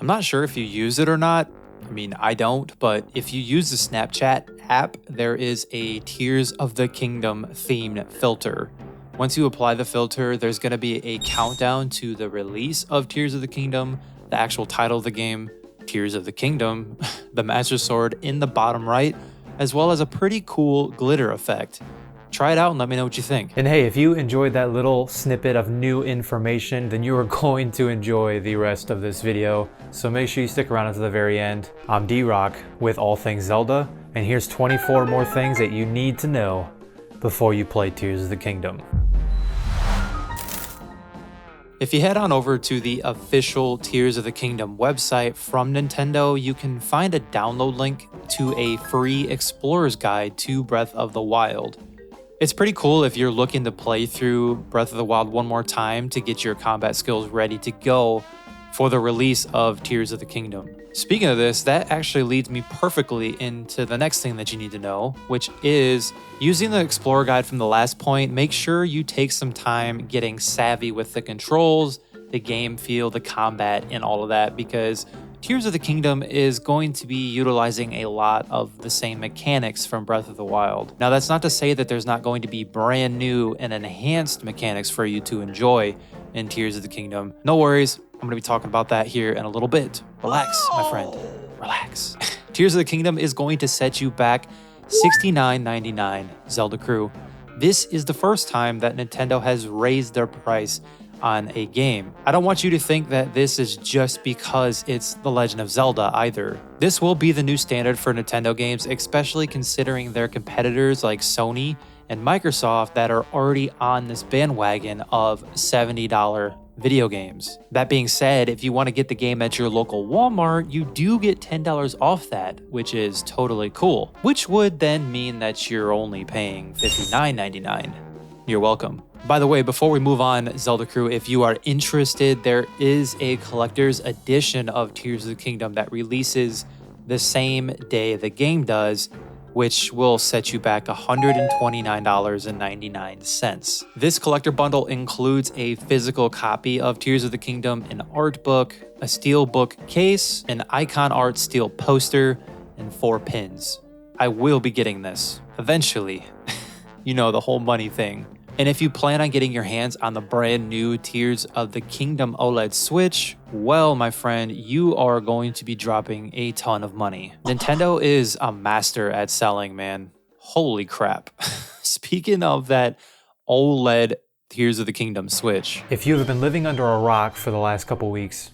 I'm not sure if you use it or not. I mean, I don't, but if you use the Snapchat app, there is a Tears of the Kingdom themed filter. Once you apply the filter, there's going to be a countdown to the release of Tears of the Kingdom, the actual title of the game, Tears of the Kingdom, the Master Sword in the bottom right, as well as a pretty cool glitter effect. Try it out and let me know what you think. And hey, if you enjoyed that little snippet of new information, then you are going to enjoy the rest of this video. So make sure you stick around until the very end. I'm D-Rock with All Things Zelda, and here's 24 more things that you need to know before you play Tears of the Kingdom. If you head on over to the official Tears of the Kingdom website from Nintendo, you can find a download link to a free explorer's guide to Breath of the Wild. It's pretty cool if you're looking to play through Breath of the Wild one more time to get your combat skills ready to go for the release of Tears of the Kingdom. Speaking of this, that actually leads me perfectly into the next thing that you need to know, which is using the Explorer Guide from the last point, make sure you take some time getting savvy with the controls, the game feel, the combat, and all of that, because Tears of the Kingdom is going to be utilizing a lot of the same mechanics from Breath of the Wild. Now, that's not to say that there's not going to be brand new and enhanced mechanics for you to enjoy in Tears of the Kingdom. No worries, I'm going to be talking about that here in a little bit. Relax, my friend, relax. Tears of the Kingdom is going to set you back $69.99, Zelda crew. This is the first time that Nintendo has raised their price on a game. I don't want you to think that this is just because it's The Legend of Zelda either. This will be the new standard for Nintendo games, especially considering their competitors like Sony and Microsoft that are already on this bandwagon of $70 video games. That being said, if you want to get the game at your local Walmart, you do get $10 off that, which is totally cool, which would then mean that you're only paying $59.99. You're welcome. By the way, before we move on, Zelda crew, if you are interested, there is a collector's edition of Tears of the Kingdom that releases the same day the game does, which will set you back $129.99. This collector bundle includes a physical copy of Tears of the Kingdom, an art book, a steel book case, an icon art steel poster, and 4 pins. I will be getting this eventually. You know, the whole money thing. And if you plan on getting your hands on the brand new Tears of the Kingdom OLED Switch, well, my friend, you are going to be dropping a ton of money. Nintendo is a master at selling, man. Holy crap. Speaking of that OLED Tears of the Kingdom Switch. If you have been living under a rock for the last couple weeks,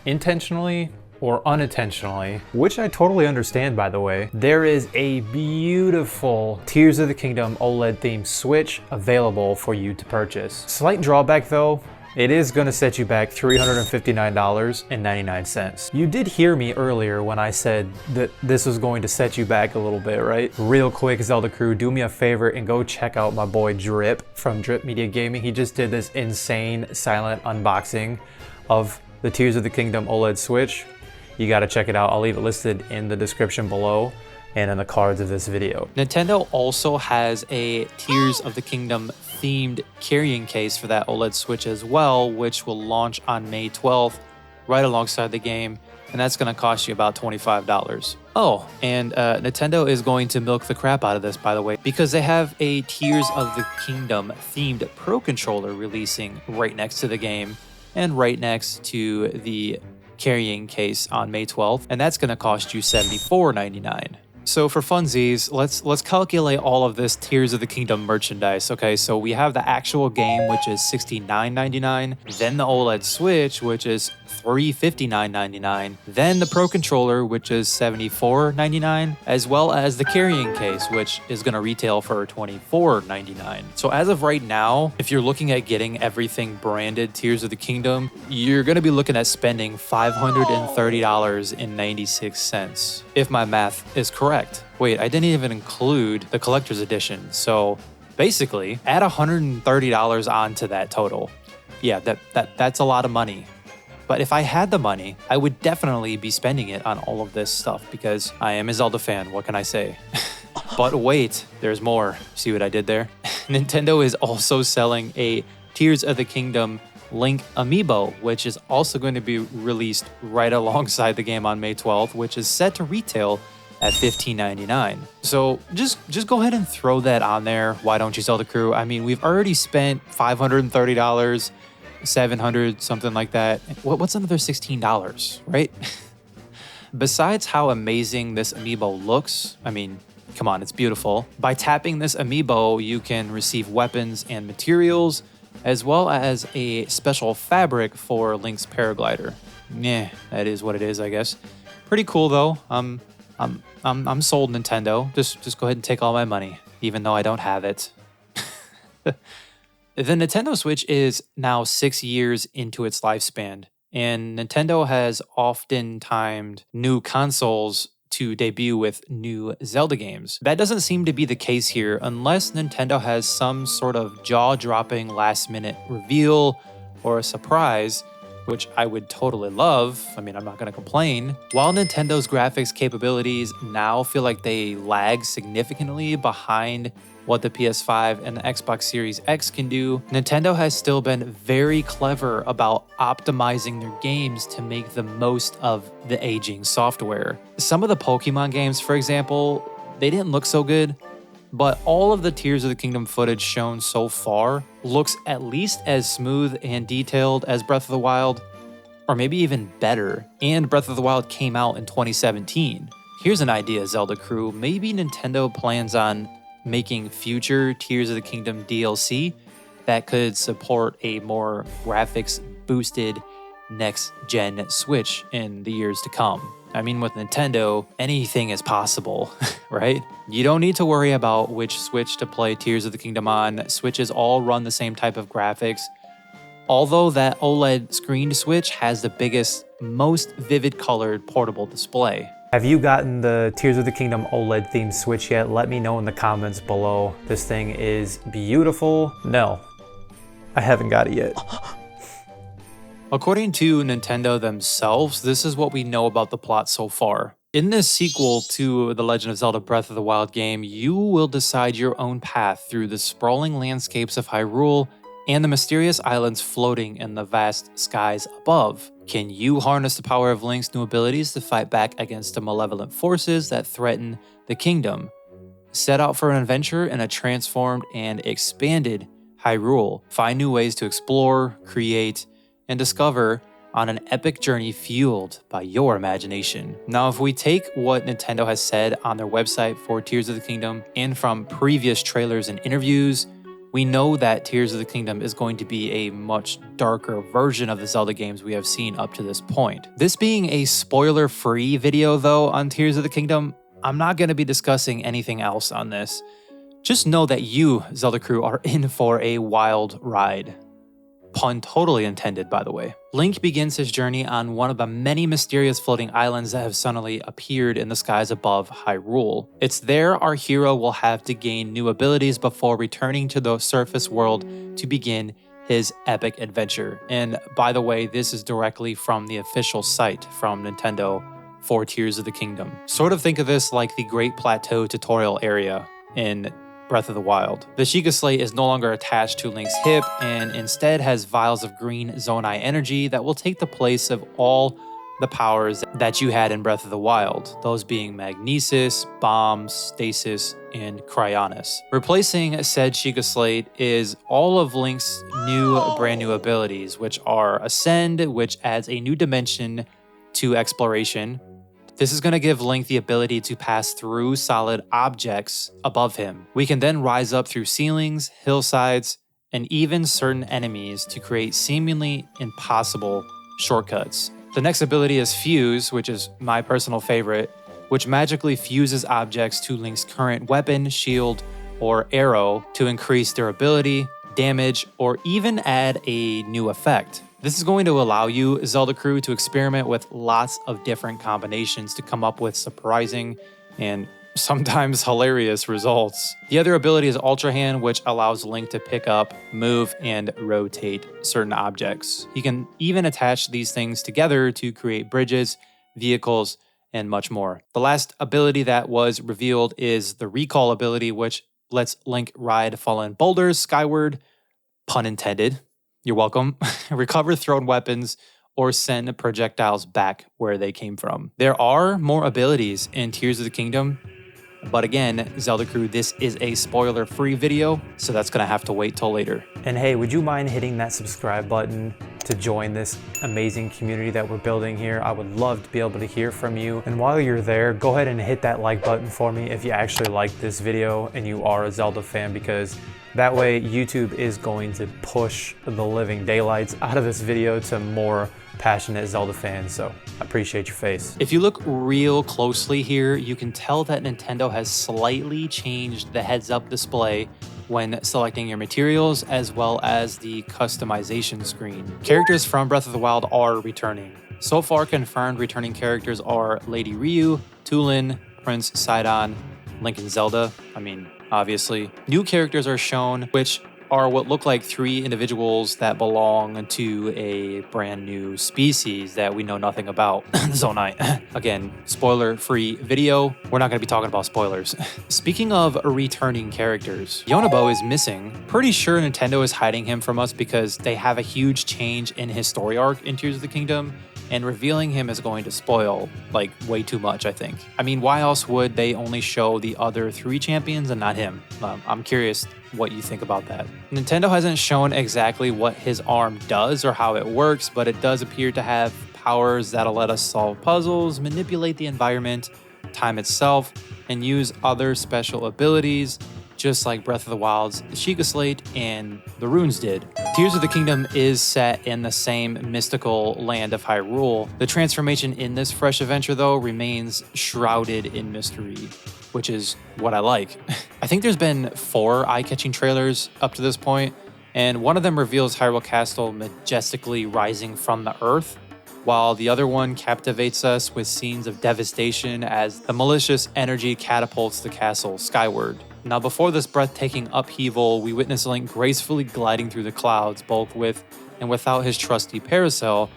intentionally or unintentionally, which I totally understand, by the way, there is a beautiful Tears of the Kingdom OLED themed Switch available for you to purchase. Slight drawback though, it is going to set you back $359.99. You did hear me earlier when I said that this was going to set you back a little bit, right? Real quick, Zelda crew, do me a favor and go check out my boy Drip from Drip Media Gaming. He just did this insane silent unboxing of the Tears of the Kingdom OLED Switch. You gotta check it out. I'll leave it listed in the description below and in the cards of this video. Nintendo also has a Tears of the Kingdom themed carrying case for that OLED Switch as well, which will launch on May 12th, right alongside the game, and that's gonna cost you about $25. Oh, and Nintendo is going to milk the crap out of this, by the way, because they have a Tears of the Kingdom themed Pro Controller releasing right next to the game and right next to the carrying case on May 12th, and that's going to cost you $74.99. So for funsies, let's calculate all of this Tears of the Kingdom merchandise. Okay, so we have the actual game, which is $69.99, then the OLED Switch, which is $359.99, then the Pro Controller, which is $74.99, as well as the carrying case, which is going to retail for $24.99. So as of right now, if you're looking at getting everything branded Tears of the Kingdom, you're going to be looking at spending $530.96, if my math is correct. Wait, I didn't even include the collector's edition. So basically, add $130 onto that total. Yeah, that's a lot of money. But if I had the money, I would definitely be spending it on all of this stuff because I am a Zelda fan. What can I say? But wait, there's more. See what I did there? Nintendo is also selling a Tears of the Kingdom Link Amiibo, which is also going to be released right alongside the game on May 12th, which is set to retail at $15.99. So just go ahead and throw that on there. Why don't you, Zelda Crew? I mean, we've already spent $530, $700, something like that. What's another $16, right? Besides how amazing this amiibo looks, I mean, come on, it's beautiful. By tapping this amiibo, you can receive weapons and materials, as well as a special fabric for Link's paraglider. Yeah, that is what it is, I guess. Pretty cool though. I'm sold, Nintendo. Just go ahead and take all my money, even though I don't have it. The Nintendo Switch is now 6 years into its lifespan, and Nintendo has often timed new consoles to debut with new Zelda games. That doesn't seem to be the case here unless Nintendo has some sort of jaw-dropping last-minute reveal or a surprise, which I would totally love. I mean, I'm not gonna complain. While Nintendo's graphics capabilities now feel like they lag significantly behind what the PS5 and the Xbox Series X can do, Nintendo has still been very clever about optimizing their games to make the most of the aging software. Some of the Pokemon games, for example, they didn't look so good, but all of the Tears of the Kingdom footage shown so far looks at least as smooth and detailed as Breath of the Wild, or maybe even better. And Breath of the Wild came out in 2017. Here's an idea, Zelda Crew. Maybe Nintendo plans on making future Tears of the Kingdom DLC that could support a more graphics boosted next-gen Switch in the years to come. I mean, with Nintendo, anything is possible, right? You don't need to worry about which Switch to play Tears of the Kingdom on. Switches all run the same type of graphics. Although that OLED screened Switch has the biggest, most vivid colored portable display. Have you gotten the Tears of the Kingdom OLED themed Switch yet? Let me know in the comments below. This thing is beautiful. No, I haven't got it yet. According to Nintendo themselves, this is what we know about the plot so far. In this sequel to The Legend of Zelda Breath of the Wild game, you will decide your own path through the sprawling landscapes of Hyrule and the mysterious islands floating in the vast skies above. Can you harness the power of Link's new abilities to fight back against the malevolent forces that threaten the kingdom? Set out for an adventure in a transformed and expanded Hyrule. Find new ways to explore, create, and discover on an epic journey fueled by your imagination. Now, if we take what Nintendo has said on their website for Tears of the Kingdom and from previous trailers and interviews, we know that Tears of the Kingdom is going to be a much darker version of the Zelda games we have seen up to this point. This being a spoiler-free video though on Tears of the Kingdom, I'm not going to be discussing anything else on this. Just know that you, Zelda Crew, are in for a wild ride. Pun totally intended, by the way. Link begins his journey on one of the many mysterious floating islands that have suddenly appeared in the skies above Hyrule. It's there our hero will have to gain new abilities before returning to the surface world to begin his epic adventure. And by the way, this is directly from the official site from Nintendo for Tears of the Kingdom. Sort of think of this like the Great Plateau tutorial area in Breath of the Wild. The Sheikah Slate is no longer attached to Link's hip and instead has vials of green Zonai energy that will take the place of all the powers that you had in Breath of the Wild, those being Magnesis, Bombs, Stasis, and Cryonis. Replacing said Sheikah Slate is all of Link's brand new abilities, which are Ascend, which adds a new dimension to exploration. This is going to give Link the ability to pass through solid objects above him. We can then rise up through ceilings, hillsides, and even certain enemies to create seemingly impossible shortcuts. The next ability is Fuse, which is my personal favorite, which magically fuses objects to Link's current weapon, shield, or arrow to increase durability, damage, or even add a new effect. This is going to allow you, Zelda Crew, to experiment with lots of different combinations to come up with surprising and sometimes hilarious results. The other ability is Ultra Hand, which allows Link to pick up, move, and rotate certain objects. He can even attach these things together to create bridges, vehicles, and much more. The last ability that was revealed is the Recall ability, which lets Link ride fallen boulders skyward, pun intended. You're welcome. Recover thrown weapons or send projectiles back where they came from. There are more abilities in Tears of the Kingdom, but again, Zelda Crew, this is a spoiler-free video, so that's gonna have to wait till later. And hey, would you mind hitting that subscribe button to join this amazing community that we're building here? I would love to be able to hear from you. And while you're there, go ahead and hit that like button for me if you actually like this video and you are a Zelda fan, because that way YouTube is going to push the living daylights out of this video to more passionate Zelda fans, so I appreciate your face. If you look real closely here, you can tell that Nintendo has slightly changed the heads-up display when selecting your materials, as well as the customization screen. Characters from Breath of the Wild are returning. So far confirmed returning characters are Lady Ryu, Tulin, Prince Sidon, Link and Zelda. I mean, obviously. New characters are shown, which are what look like 3 individuals that belong to a brand new species that we know nothing about. Zonai. Again, spoiler-free video. We're not going to be talking about spoilers. Speaking of returning characters, Yonobo is missing. Pretty sure Nintendo is hiding him from us because they have a huge change in his story arc in Tears of the Kingdom, and revealing him is going to spoil, like, way too much, I think. I mean, why else would they only show the other 3 champions and not him? I'm curious what you think about that. Nintendo hasn't shown exactly what his arm does or how it works, but it does appear to have powers that'll let us solve puzzles, manipulate the environment, time itself, and use other special abilities, just like Breath of the Wild's Sheikah Slate and the Runes did. Tears of the Kingdom is set in the same mystical land of Hyrule. The transformation in this fresh adventure, though, remains shrouded in mystery, which is what I like. I think there's been 4 eye-catching trailers up to this point, and one of them reveals Hyrule Castle majestically rising from the earth, while the other one captivates us with scenes of devastation as the malicious energy catapults the castle skyward. Now, before this breathtaking upheaval, we witness Link gracefully gliding through the clouds, both with and without his trusty parasol,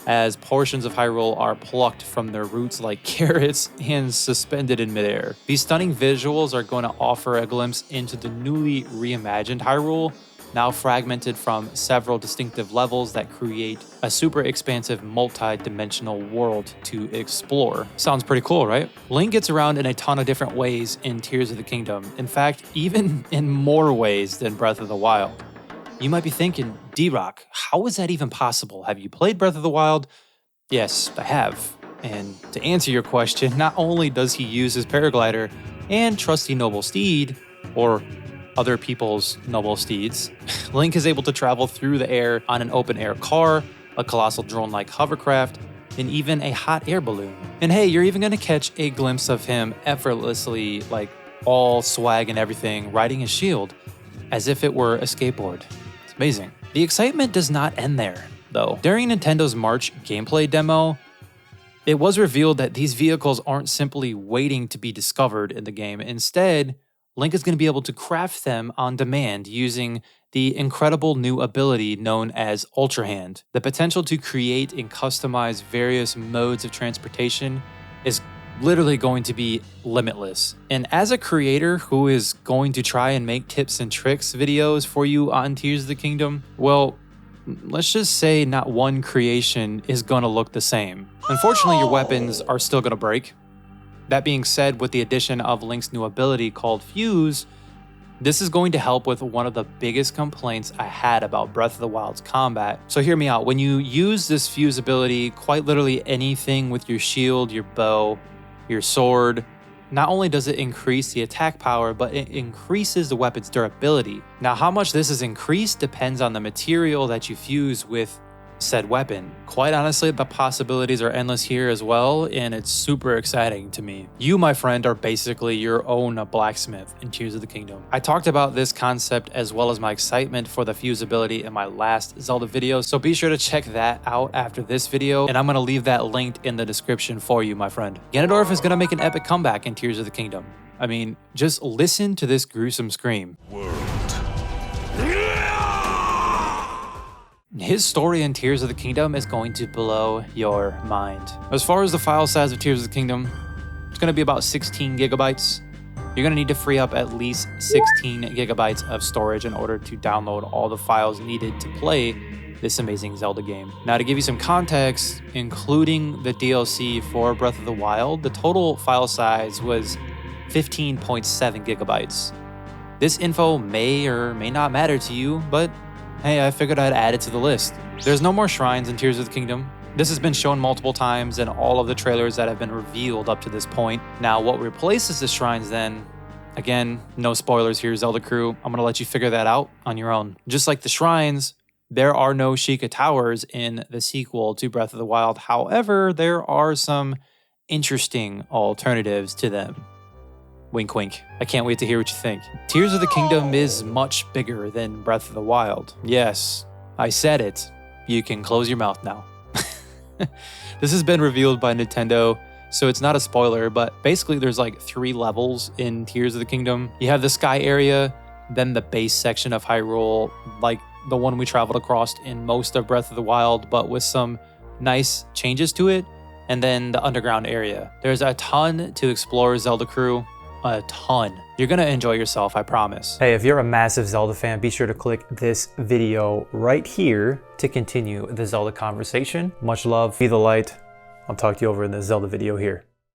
as portions of Hyrule are plucked from their roots like carrots and suspended in midair. These stunning visuals are going to offer a glimpse into the newly reimagined Hyrule, now fragmented from several distinctive levels that create a super expansive multi-dimensional world to explore. Sounds pretty cool, right? Link gets around in a ton of different ways in Tears of the Kingdom. In fact, even in more ways than Breath of the Wild. You might be thinking, D-Rock, how is that even possible? Have you played Breath of the Wild? Yes, I have. And to answer your question, not only does he use his paraglider and trusty noble steed, or other people's noble steeds, Link is able to travel through the air on an open-air car, a colossal drone-like hovercraft, and even a hot air balloon. And hey, you're even going to catch a glimpse of him effortlessly, like all swag and everything, riding his shield, as if it were a skateboard. It's amazing. The excitement does not end there, though. During Nintendo's March gameplay demo, it was revealed that these vehicles aren't simply waiting to be discovered in the game. Instead, Link is going to be able to craft them on demand using the incredible new ability known as Ultra Hand. The potential to create and customize various modes of transportation is literally going to be limitless. And as a creator who is going to try and make tips and tricks videos for you on Tears of the Kingdom, well, let's just say not one creation is going to look the same. Unfortunately, your weapons are still going to break. That being said, with the addition of Link's new ability called Fuse, this is going to help with one of the biggest complaints I had about Breath of the Wild's combat. So hear me out. When you use this Fuse ability, quite literally anything with your shield, your bow, your sword, not only does it increase the attack power, but it increases the weapon's durability. Now, how much this is increased depends on the material that you fuse with said weapon. Quite honestly, the possibilities are endless here as well, and it's super exciting to me. You, my friend, are basically your own blacksmith in Tears of the Kingdom. I talked about this concept as well as my excitement for the fuse ability in my last Zelda video, so be sure to check that out after this video, and I'm going to leave that linked in the description for you, my friend. Ganondorf is going to make an epic comeback in Tears of the Kingdom. I mean, just listen to this gruesome scream. His story in Tears of the Kingdom is going to blow your mind. As far as the file size of Tears of the Kingdom, it's going to be about 16 gigabytes. You're going to need to free up at least 16 gigabytes of storage in order to download all the files needed to play this amazing Zelda game. Now, to give you some context, including the DLC for Breath of the Wild, the total file size was 15.7 gigabytes. This info may or may not matter to you, but hey, I figured I'd add it to the list. There's no more shrines in Tears of the Kingdom. This has been shown multiple times in all of the trailers that have been revealed up to this point. Now, what replaces the shrines then? Again, no spoilers here, Zelda crew. I'm gonna let you figure that out on your own. Just like the shrines, there are no Sheikah Towers in the sequel to Breath of the Wild. However, there are some interesting alternatives to them. Wink, wink. I can't wait to hear what you think. Tears of the Kingdom is much bigger than Breath of the Wild. Yes, I said it. You can close your mouth now. This has been revealed by Nintendo, so it's not a spoiler, but basically there's like 3 levels in Tears of the Kingdom. You have the sky area, then the base section of Hyrule, like the one we traveled across in most of Breath of the Wild, but with some nice changes to it, and then the underground area. There's a ton to explore, Zelda crew. A ton. You're gonna enjoy yourself, I promise. Hey, if you're a massive Zelda fan, be sure to click this video right here to continue the Zelda conversation. Much love, be the light. I'll talk to you over in the Zelda video here.